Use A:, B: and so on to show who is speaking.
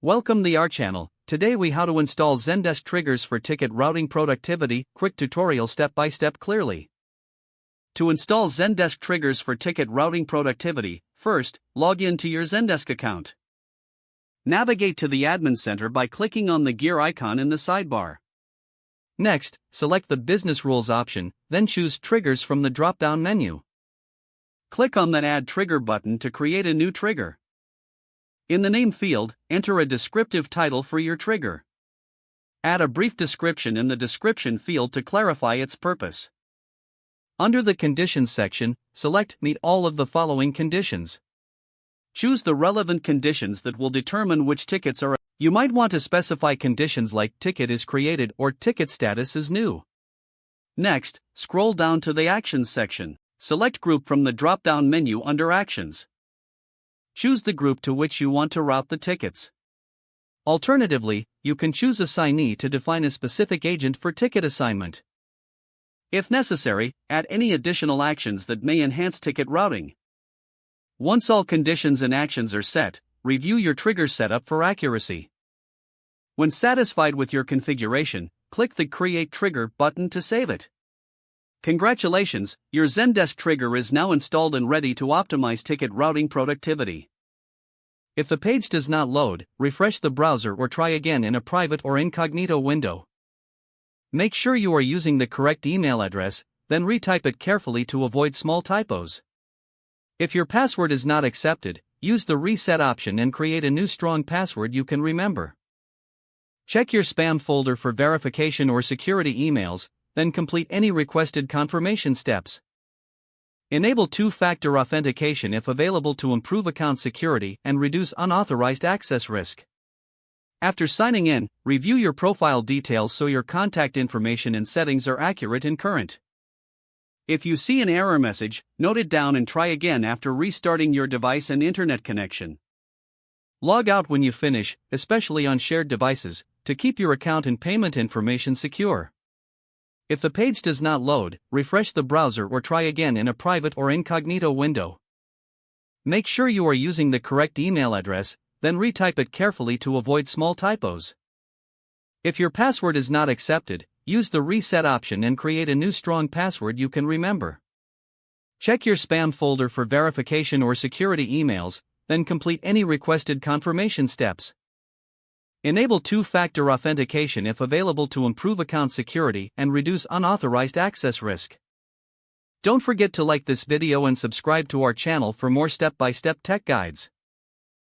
A: Welcome to our channel. Today we how to install Zendesk triggers for ticket routing productivity, quick tutorial step by step clearly. To install Zendesk triggers for ticket routing productivity, first, log in to your Zendesk account. Navigate to the admin center by clicking on the gear icon in the sidebar. Next, select the business rules option, then choose triggers from the drop-down menu. Click on the add trigger button to create a new trigger. In the name field, enter a descriptive title for your trigger. Add a brief description in the description field to clarify its purpose. Under the conditions section, select meet all of the following conditions. Choose the relevant conditions that will determine which tickets are. You might want to specify conditions like ticket is created or ticket status is new. Next, scroll down to the actions section. Select group from the drop-down menu under actions. Choose the group to which you want to route the tickets. Alternatively, you can choose assignee to define a specific agent for ticket assignment. If necessary, add any additional actions that may enhance ticket routing. Once all conditions and actions are set, review your trigger setup for accuracy. When satisfied with your configuration, click the Create Trigger button to save it. Congratulations, your Zendesk trigger is now installed and ready to optimize ticket routing productivity. If the page does not load, refresh the browser or try again in a private or incognito window. Make sure you are using the correct email address, then retype it carefully to avoid small typos. If your password is not accepted, use the reset option and create a new strong password you can remember. Check your spam folder for verification or security emails, then complete any requested confirmation steps. Enable two-factor authentication if available to improve account security and reduce unauthorized access risk. After signing in, review your profile details so your contact information and settings are accurate and current. If you see an error message, note it down and try again after restarting your device and internet connection. Log out when you finish, especially on shared devices, to keep your account and payment information secure. If the page does not load, refresh the browser or try again in a private or incognito window. Make sure you are using the correct email address, then retype it carefully to avoid small typos. If your password is not accepted, use the reset option and create a new strong password you can remember. Check your spam folder for verification or security emails, then complete any requested confirmation steps. Enable two-factor authentication if available to improve account security and reduce unauthorized access risk. Don't forget to like this video and subscribe to our channel for more step-by-step tech guides.